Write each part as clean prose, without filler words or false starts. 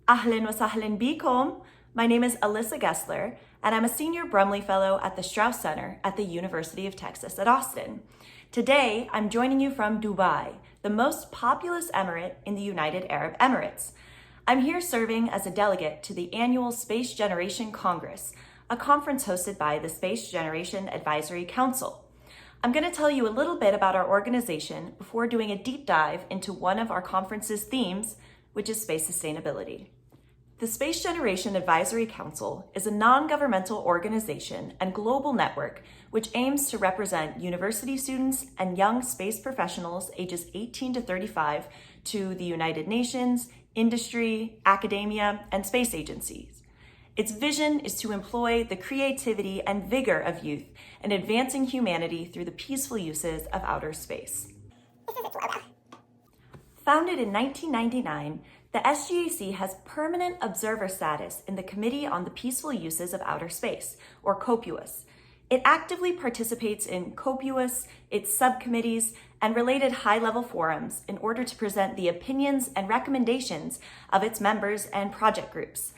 Ahlan wa sahlan bikum. My name is Alyssa Goessler, and I'm a senior Brumley Fellow at the Strauss Center at the University of Texas at Austin. Today, I'm joining you from Dubai, the most populous emirate in the United Arab Emirates. I'm here serving as a delegate to the annual Space Generation Congress, a conference hosted by the Space Generation Advisory Council. I'm going to tell you a little bit about our organization before doing a deep dive into one of our conference's themes, which is space sustainability. The Space Generation Advisory Council is a non-governmental organization and global network which aims to represent university students and young space professionals ages 18 to 35 to the United Nations, industry, academia, and space agencies. Its vision is to employ the creativity and vigor of youth in advancing humanity through the peaceful uses of outer space. Founded in 1999, the SGAC has permanent observer status in the Committee on the Peaceful Uses of Outer Space, or COPUOS. It actively participates in COPUOS, its subcommittees, and related high-level forums in order to present the opinions and recommendations of its members and project groups.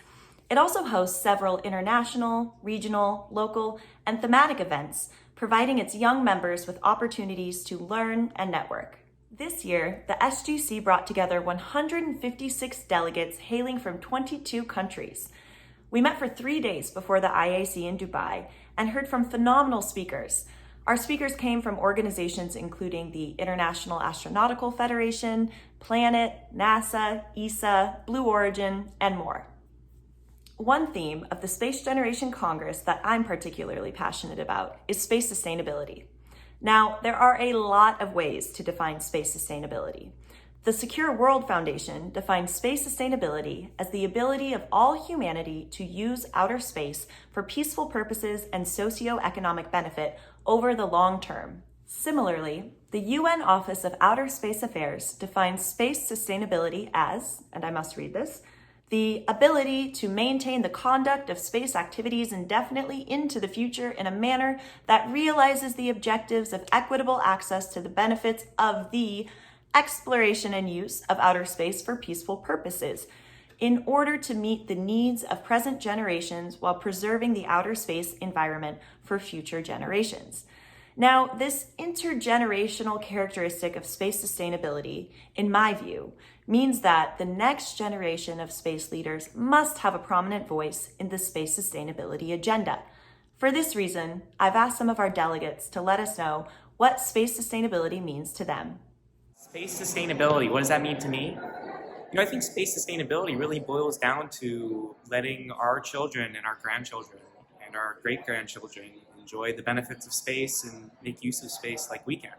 It also hosts several international, regional, local, and thematic events, providing its young members with opportunities to learn and network. This year, the SGC brought together 156 delegates hailing from 22 countries. We met for 3 days before the IAC in Dubai and heard from phenomenal speakers. Our speakers came from organizations including the International Astronautical Federation, Planet, NASA, ESA, Blue Origin, and more. One theme of the Space Generation Congress that I'm particularly passionate about is space sustainability. Now, there are a lot of ways to define space sustainability. The Secure World Foundation defines space sustainability as the ability of all humanity to use outer space for peaceful purposes and socio-economic benefit over the long term. Similarly, the UN Office of Outer Space Affairs defines space sustainability as, and I must read this, the ability to maintain the conduct of space activities indefinitely into the future in a manner that realizes the objectives of equitable access to the benefits of the exploration and use of outer space for peaceful purposes in order to meet the needs of present generations while preserving the outer space environment for future generations. Now, this intergenerational characteristic of space sustainability, in my view, means that the next generation of space leaders must have a prominent voice in the space sustainability agenda. For this reason, I've asked some of our delegates to let us know what space sustainability means to them. Space sustainability, what does that mean to me? I think space sustainability really boils down to letting our children and our grandchildren and our great-grandchildren enjoy the benefits of space and make use of space like we can.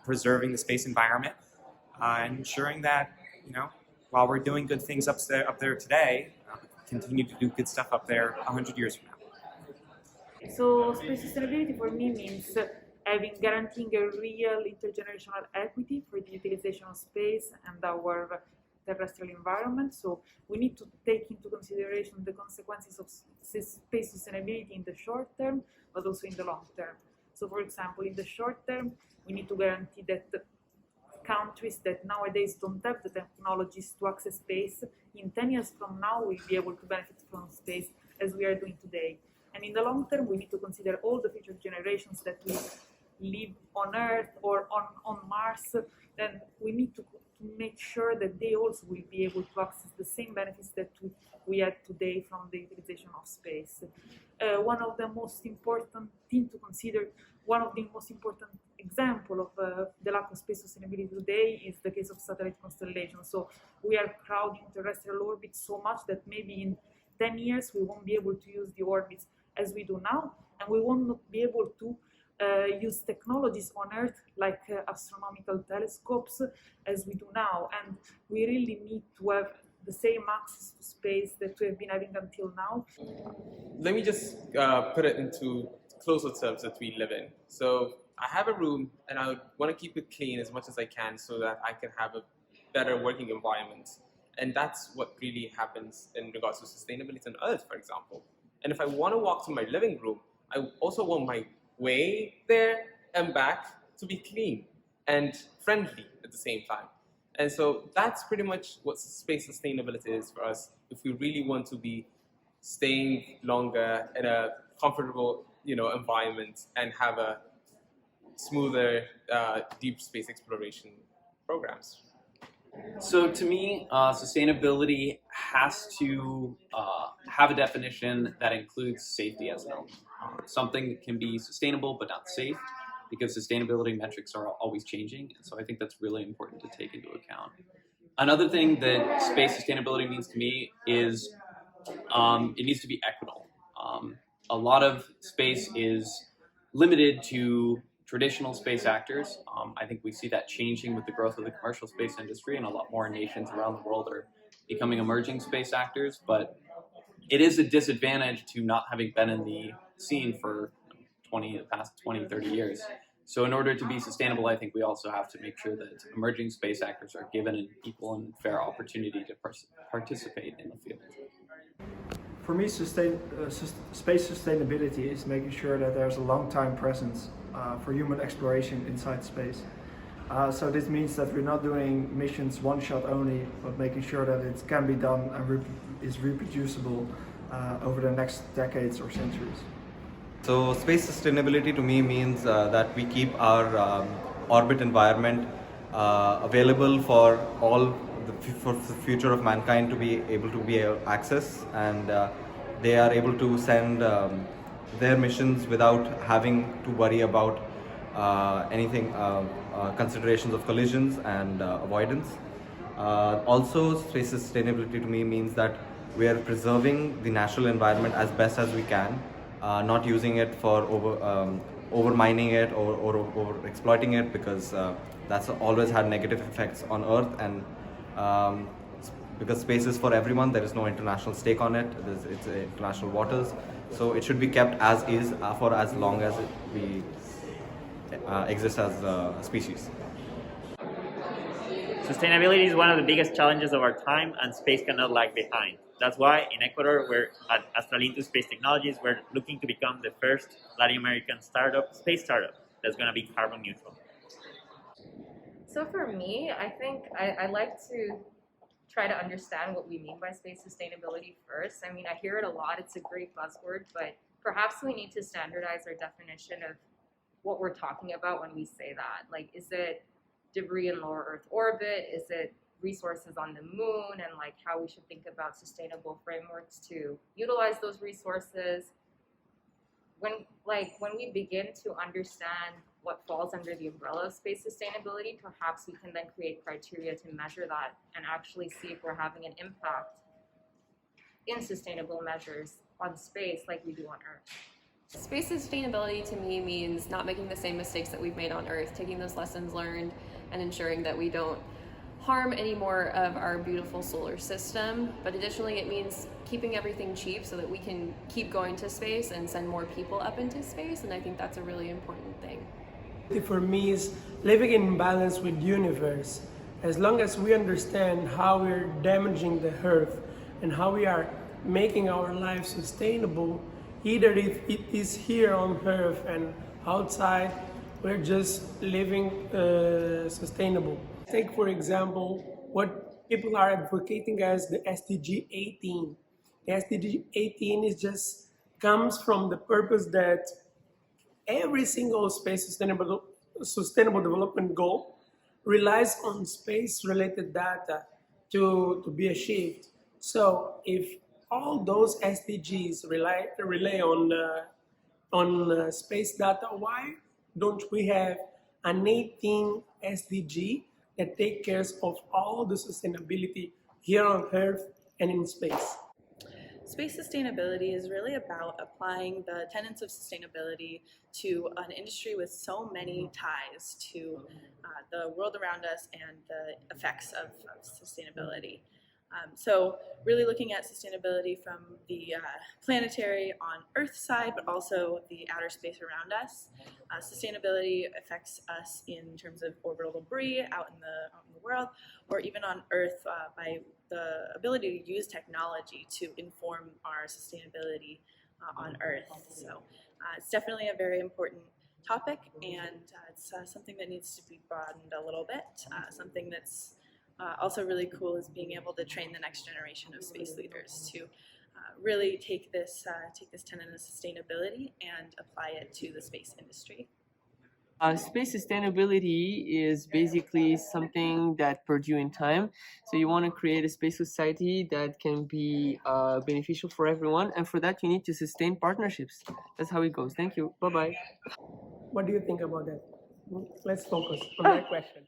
Preserving the space environment, and ensuring that, while we're doing good things up there today, continue to do good stuff up there 100 years from now. So space sustainability for me means guaranteeing a real intergenerational equity for the utilization of space and our terrestrial environment. So we need to take into consideration the consequences of space sustainability in the short term, but also in the long term. So for example, in the short term, we need to guarantee that countries that nowadays don't have the technologies to access space, in 10 years from now, will be able to benefit from space as we are doing today. And in the long term, we need to consider all the future generations that will live on Earth or on Mars. Then we need to make sure that they also will be able to access the same benefits that we had today from the utilization of space. One of the most important things to consider, one of the most important example of the lack of space sustainability today is the case of satellite constellations. So we are crowding terrestrial orbits so much that maybe in 10 years we won't be able to use the orbits as we do now, and we won't be able to use technologies on Earth like astronomical telescopes as we do now, and we really need to have the same access to space that we have been having until now. Let me just put it into closer terms that we live in. So I have a room and I want to keep it clean as much as I can so that I can have a better working environment. And that's what really happens in regards to sustainability on Earth, for example. And if I want to walk to my living room, I also want my way there and back to be clean and friendly at the same time. And so that's pretty much what space sustainability is for us. If we really want to be staying longer in a comfortable, environment and have a smoother, deep space exploration programs. So to me, sustainability has to have a definition that includes safety as an element. Something that can be sustainable but not safe, because sustainability metrics are always changing, and so I think that's really important to take into account. Another thing that space sustainability means to me is it needs to be equitable. A lot of space is limited to traditional space actors. I think we see that changing with the growth of the commercial space industry, and a lot more nations around the world are becoming emerging space actors, but it is a disadvantage to not having been in the scene for the past 20, 30 years. So in order to be sustainable, I think we also have to make sure that emerging space actors are given an equal and fair opportunity to participate in the field. For me, space sustainability is making sure that there's a long-time presence for human exploration inside space. So this means that we're not doing missions one shot only, but making sure that it can be done and is reproducible over the next decades or centuries. So space sustainability to me means that we keep our orbit environment available for all for the future of mankind to be able to access, and they are able to send their missions without having to worry about anything, considerations of collisions and avoidance. Also, space sustainability to me means that we are preserving the natural environment as best as we can, not using it for over mining it or over exploiting it, because that's always had negative effects on Earth, and because space is for everyone, there is no international stake on it. It's international waters, so it should be kept as is for as long as we exist as a species. Sustainability is one of the biggest challenges of our time, and space cannot lag behind. That's why in Ecuador, we're at Astralintus Space Technologies, we're looking to become the first Latin American space startup that's going to be carbon neutral. So for me, I think I like to try to understand what we mean by space sustainability first. I mean, I hear it a lot, it's a great buzzword, but perhaps we need to standardize our definition of what we're talking about when we say that. Like, is it debris in lower Earth orbit? Is it resources on the moon, and like how we should think about sustainable frameworks to utilize those resources? When we begin to understand what falls under the umbrella of space sustainability, perhaps we can then create criteria to measure that and actually see if we're having an impact in sustainable measures on space like we do on Earth. Space sustainability to me means not making the same mistakes that we've made on Earth, taking those lessons learned and ensuring that we don't harm any more of our beautiful solar system. But additionally, it means keeping everything cheap so that we can keep going to space and send more people up into space, and I think that's a really important thing. For me, is living in balance with the universe. As long as we understand how we're damaging the Earth and how we are making our lives sustainable, either if it is here on Earth and outside, we're just living sustainable. Take, for example, what people are advocating as the SDG 18. The SDG 18 comes from the purpose that every single space sustainable development goal relies on space-related data to be achieved. So if all those SDGs rely on space data, why don't we have an 18 SDG that take care of all the sustainability here on Earth and in space? Space sustainability is really about applying the tenets of sustainability to an industry with so many ties to the world around us and the effects of sustainability. So really looking at sustainability from the planetary on Earth side, but also the outer space around us. Sustainability affects us in terms of orbital debris out in the world, or even on Earth by the ability to use technology to inform our sustainability on Earth. So it's definitely a very important topic, and it's something that needs to be broadened a little bit, something that's also really cool is being able to train the next generation of space leaders to really take this tenet of sustainability and apply it to the space industry. Space sustainability is basically something that perdues in time. So you want to create a space society that can be beneficial for everyone, and for that you need to sustain partnerships. That's how it goes. Thank you. Bye-bye. What do you think about that? Let's focus on that question.